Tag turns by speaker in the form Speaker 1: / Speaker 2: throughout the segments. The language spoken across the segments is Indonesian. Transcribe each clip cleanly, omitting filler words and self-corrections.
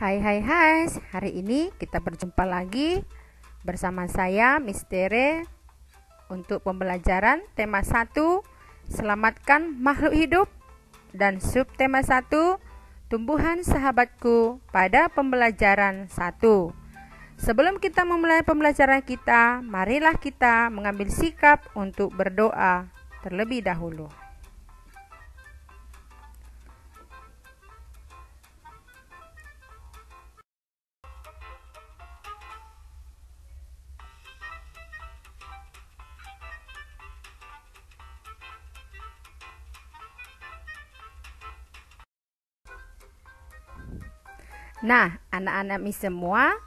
Speaker 1: Hai hai hai, hari ini kita berjumpa lagi bersama saya Miss Tere untuk pembelajaran tema 1 Selamatkan makhluk hidup dan subtema 1 Tumbuhan sahabatku pada pembelajaran 1. Sebelum kita memulai pembelajaran kita, marilah kita mengambil sikap untuk berdoa terlebih dahulu. Nah, anak-anak Miss semua,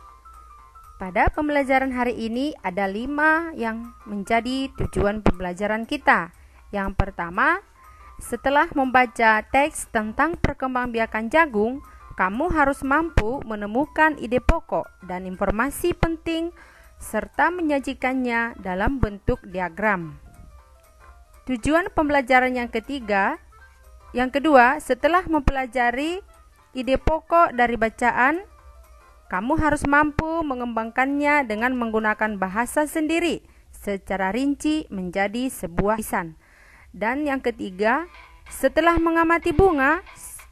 Speaker 1: pada pembelajaran hari ini ada 5 yang menjadi tujuan pembelajaran kita. Yang pertama, setelah membaca teks tentang perkembangbiakan jagung, kamu harus mampu menemukan ide pokok dan informasi penting serta menyajikannya dalam bentuk diagram. Tujuan pembelajaran yang kedua, setelah mempelajari ide pokok dari bacaan, kamu harus mampu mengembangkannya dengan menggunakan bahasa sendiri secara rinci menjadi sebuah tulisan. Dan yang ketiga, setelah mengamati bunga,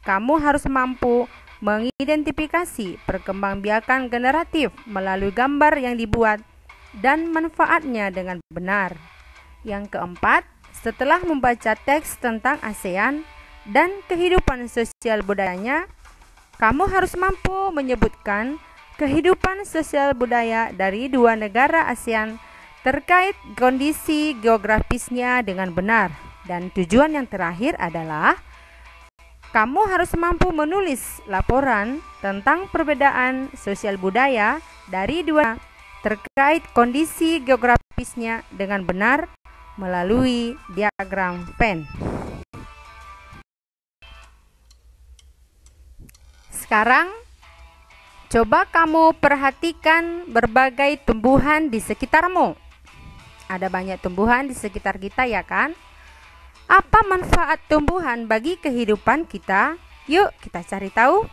Speaker 1: kamu harus mampu mengidentifikasi perkembangbiakan generatif melalui gambar yang dibuat dan manfaatnya dengan benar. Yang keempat, setelah membaca teks tentang ASEAN dan kehidupan sosial budayanya, kamu harus mampu menyebutkan kehidupan sosial budaya dari 2 negara ASEAN terkait kondisi geografisnya dengan benar. Dan tujuan yang terakhir adalah kamu harus mampu menulis laporan tentang perbedaan sosial budaya dari 2 terkait kondisi geografisnya dengan benar melalui diagram Venn. Sekarang, coba kamu perhatikan berbagai tumbuhan di sekitarmu. Ada banyak tumbuhan di sekitar kita, ya kan? Apa manfaat tumbuhan bagi kehidupan kita? Yuk, kita cari tahu.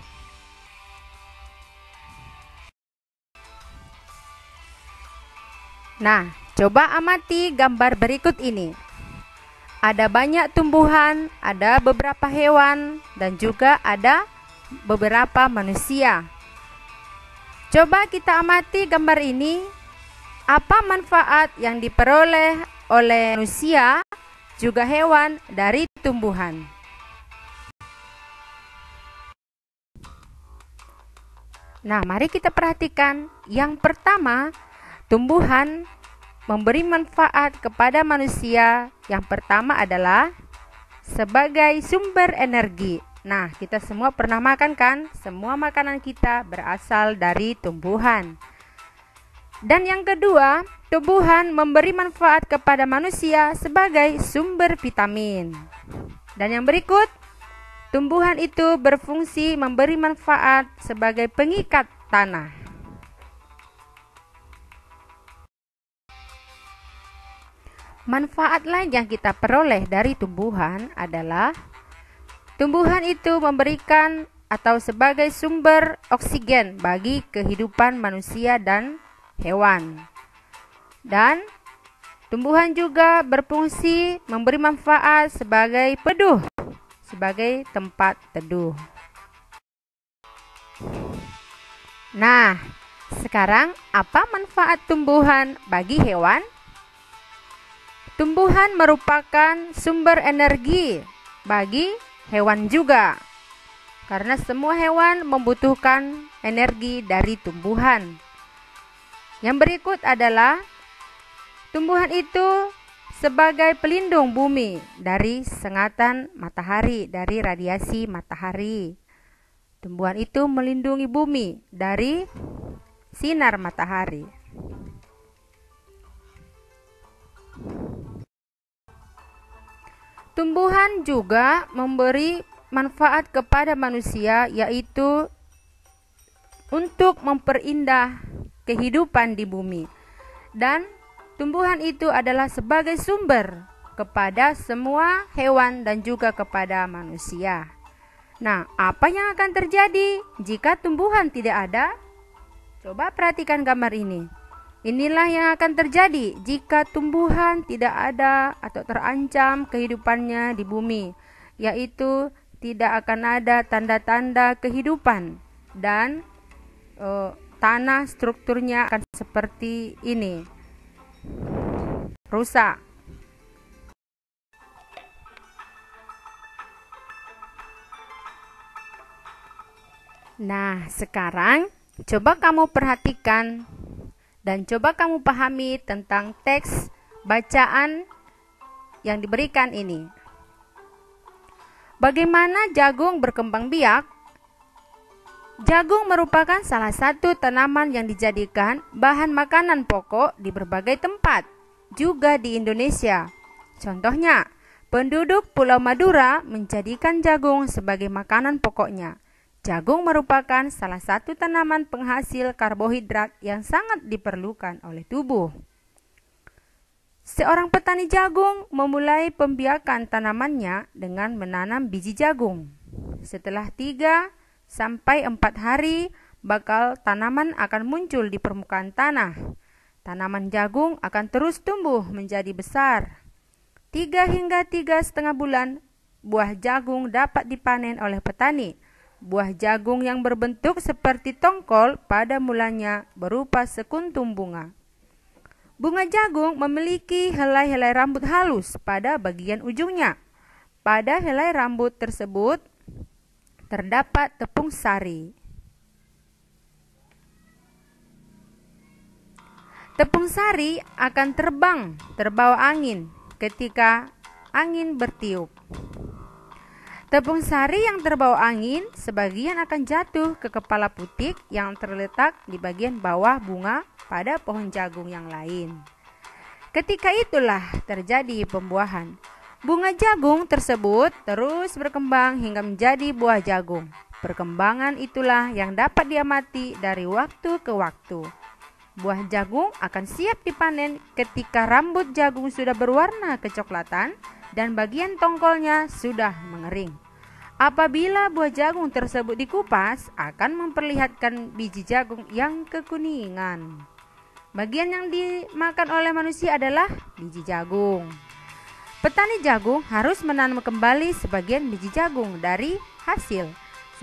Speaker 1: Nah, coba amati gambar berikut ini. Ada banyak tumbuhan, ada beberapa hewan, dan juga ada beberapa manusia. Coba kita amati gambar ini. Apa manfaat yang diperoleh oleh manusia juga hewan dari tumbuhan? Nah, mari kita perhatikan. Yang pertama, tumbuhan memberi manfaat kepada manusia. Yang pertama adalah sebagai sumber energi. Nah, kita semua pernah makan kan? Semua makanan kita berasal dari tumbuhan. Dan yang kedua, tumbuhan memberi manfaat kepada manusia sebagai sumber vitamin. Dan yang berikut, tumbuhan itu berfungsi memberi manfaat sebagai pengikat tanah. Manfaat lain yang kita peroleh dari tumbuhan adalah tumbuhan itu memberikan atau sebagai sumber oksigen bagi kehidupan manusia dan hewan. Dan tumbuhan juga berfungsi memberi manfaat sebagai peduh, sebagai tempat teduh. Nah, sekarang apa manfaat tumbuhan bagi hewan? Tumbuhan merupakan sumber energi bagi hewan juga, karena semua hewan membutuhkan energi dari tumbuhan. Yang berikut adalah tumbuhan itu sebagai pelindung bumi dari sengatan matahari, dari radiasi matahari. Tumbuhan itu melindungi bumi dari sinar matahari. Tumbuhan juga memberi manfaat kepada manusia, yaitu untuk memperindah kehidupan di bumi. Dan tumbuhan itu adalah sebagai sumber kepada semua hewan dan juga kepada manusia. Nah, apa yang akan terjadi jika tumbuhan tidak ada? Coba perhatikan gambar ini. Inilah yang akan terjadi jika tumbuhan tidak ada atau terancam kehidupannya di bumi, yaitu tidak akan ada tanda-tanda kehidupan dan tanah strukturnya akan seperti ini, rusak. Nah, sekarang coba kamu perhatikan dan coba kamu pahami tentang teks bacaan yang diberikan ini. Bagaimana jagung berkembang biak? Jagung merupakan salah satu tanaman yang dijadikan bahan makanan pokok di berbagai tempat, juga di Indonesia. Contohnya, penduduk Pulau Madura menjadikan jagung sebagai makanan pokoknya. Jagung merupakan salah satu tanaman penghasil karbohidrat yang sangat diperlukan oleh tubuh. Seorang petani jagung memulai pembiakan tanamannya dengan menanam biji jagung. Setelah 3 sampai 4 hari, bakal tanaman akan muncul di permukaan tanah. Tanaman jagung akan terus tumbuh menjadi besar. 3 hingga 3,5 bulan, buah jagung dapat dipanen oleh petani. Buah jagung yang berbentuk seperti tongkol pada mulanya berupa sekuntum bunga. Bunga jagung memiliki helai-helai rambut halus pada bagian ujungnya. Pada helai rambut tersebut terdapat tepung sari. Tepung sari akan terbang terbawa angin ketika angin bertiup. Tepung sari yang terbawa angin sebagian akan jatuh ke kepala putik yang terletak di bagian bawah bunga pada pohon jagung yang lain. Ketika itulah terjadi pembuahan. Bunga jagung tersebut terus berkembang hingga menjadi buah jagung. Perkembangan itulah yang dapat diamati dari waktu ke waktu. Buah jagung akan siap dipanen ketika rambut jagung sudah berwarna kecoklatan dan bagian tongkolnya sudah mengering. Apabila buah jagung tersebut dikupas, akan memperlihatkan biji jagung yang kekuningan. Bagian yang dimakan oleh manusia adalah biji jagung. Petani jagung harus menanam kembali sebagian biji jagung dari hasil,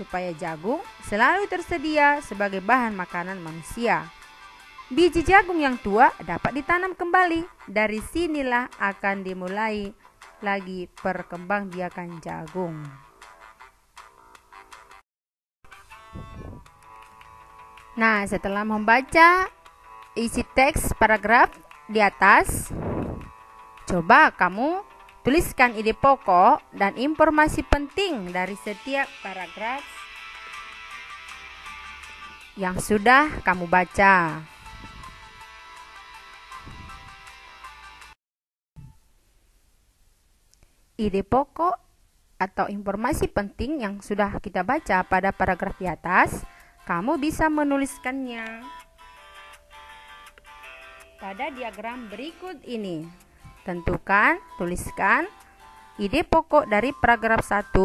Speaker 1: supaya jagung selalu tersedia sebagai bahan makanan manusia. Biji jagung yang tua dapat ditanam kembali. Dari sinilah akan dimulai lagi perkembangbiakan jagung. Nah, setelah membaca isi teks paragraf di atas, coba kamu tuliskan ide pokok dan informasi penting dari setiap paragraf yang sudah kamu baca. Ide pokok atau informasi penting yang sudah kita baca pada paragraf di atas, kamu bisa menuliskannya pada diagram berikut ini. Tentukan, tuliskan ide pokok dari paragraf 1,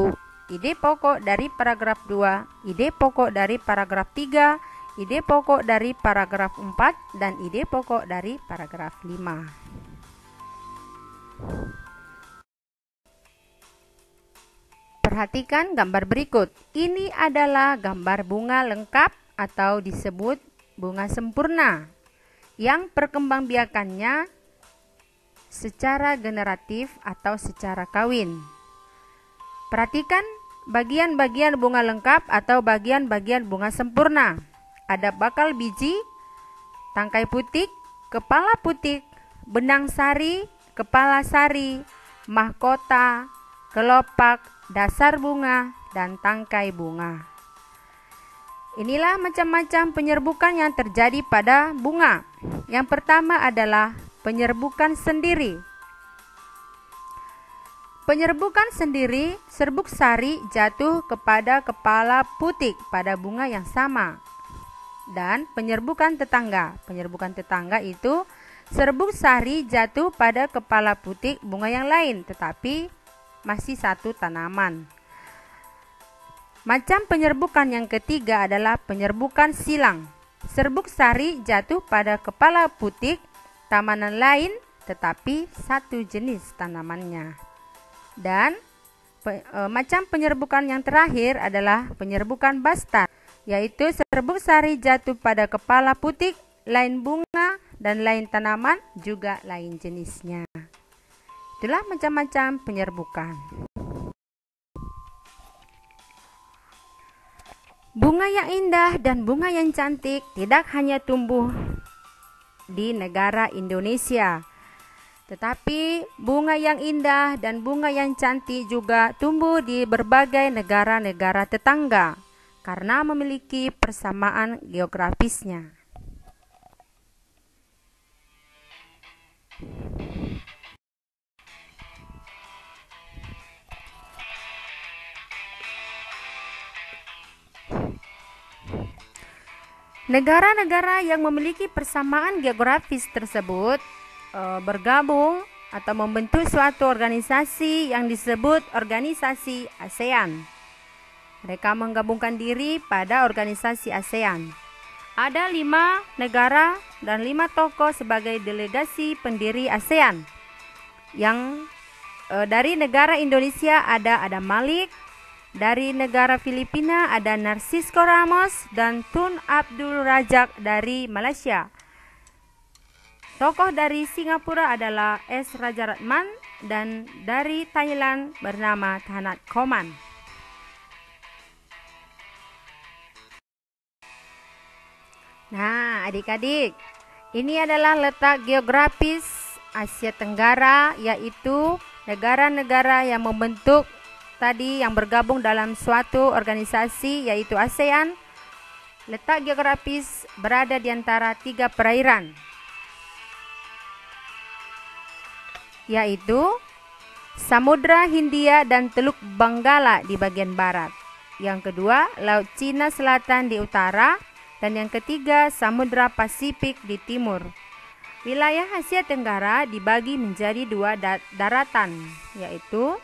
Speaker 1: ide pokok dari paragraf 2, ide pokok dari paragraf 3, ide pokok dari paragraf 4, dan ide pokok dari paragraf 5. Perhatikan gambar berikut. Ini adalah gambar bunga lengkap atau disebut bunga sempurna yang perkembangbiakannya secara generatif atau secara kawin. Perhatikan bagian-bagian bunga lengkap atau bagian-bagian bunga sempurna. Ada bakal biji, tangkai putik, kepala putik, benang sari, kepala sari, mahkota, kelopak, dasar bunga, dan tangkai bunga. Inilah macam-macam penyerbukan yang terjadi pada bunga. Yang pertama adalah penyerbukan sendiri. Penyerbukan sendiri, serbuk sari jatuh kepada kepala putik pada bunga yang sama. Dan penyerbukan tetangga. Penyerbukan tetangga itu serbuk sari jatuh pada kepala putik bunga yang lain, tetapi masih satu tanaman. Macam penyerbukan yang ketiga adalah penyerbukan silang. Serbuk sari jatuh pada kepala putik tanaman lain tetapi satu jenis tanamannya. Dan macam penyerbukan yang terakhir adalah penyerbukan bastar, yaitu serbuk sari jatuh pada kepala putik lain bunga dan lain tanaman juga lain jenisnya. Itulah macam-macam penyerbukan. Bunga yang indah dan bunga yang cantik tidak hanya tumbuh di negara Indonesia, tetapi bunga yang indah dan bunga yang cantik juga tumbuh di berbagai negara-negara tetangga karena memiliki persamaan geografisnya. Negara-negara yang memiliki persamaan geografis tersebut bergabung atau membentuk suatu organisasi yang disebut Organisasi ASEAN. Mereka menggabungkan diri pada organisasi ASEAN. Ada 5 negara dan 5 tokoh sebagai delegasi pendiri ASEAN. Yang dari negara Indonesia ada Adam Malik, dari negara Filipina ada Narcisco Ramos dan Tun Abdul Razak dari Malaysia. Tokoh dari Singapura adalah S. Rajaratnam dan dari Thailand bernama Thanat Khoman. Nah, adik-adik, ini adalah letak geografis Asia Tenggara, yaitu negara-negara yang membentuk tadi yang bergabung dalam suatu organisasi yaitu ASEAN. Letak geografis berada di antara 3 perairan, yaitu Samudra Hindia dan Teluk Benggala di bagian barat. Yang kedua, Laut Cina Selatan di utara, dan yang ketiga, Samudra Pasifik di timur. Wilayah Asia Tenggara dibagi menjadi 2 daratan, yaitu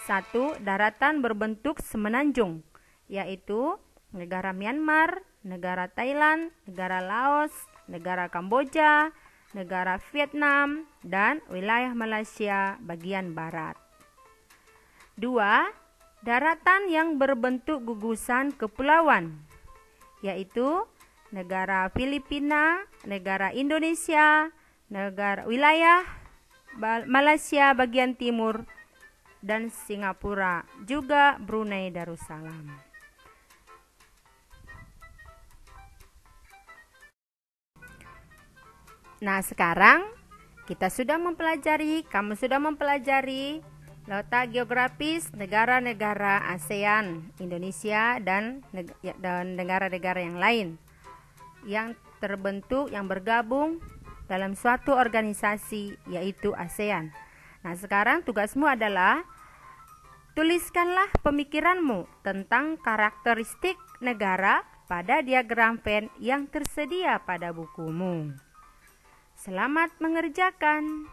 Speaker 1: 1 daratan berbentuk semenanjung, yaitu negara Myanmar, negara Thailand, negara Laos, negara Kamboja, negara Vietnam, dan wilayah Malaysia bagian barat. 2 daratan yang berbentuk gugusan kepulauan, yaitu negara Filipina, negara Indonesia, negara wilayah Malaysia bagian timur, dan Singapura, juga Brunei Darussalam. Nah, sekarang kamu sudah mempelajari letak geografis negara-negara ASEAN, Indonesia dan negara-negara yang lain yang terbentuk, yang bergabung dalam suatu organisasi yaitu ASEAN. Nah, sekarang tugasmu adalah tuliskanlah pemikiranmu tentang karakteristik negara pada diagram Venn yang tersedia pada bukumu. Selamat mengerjakan.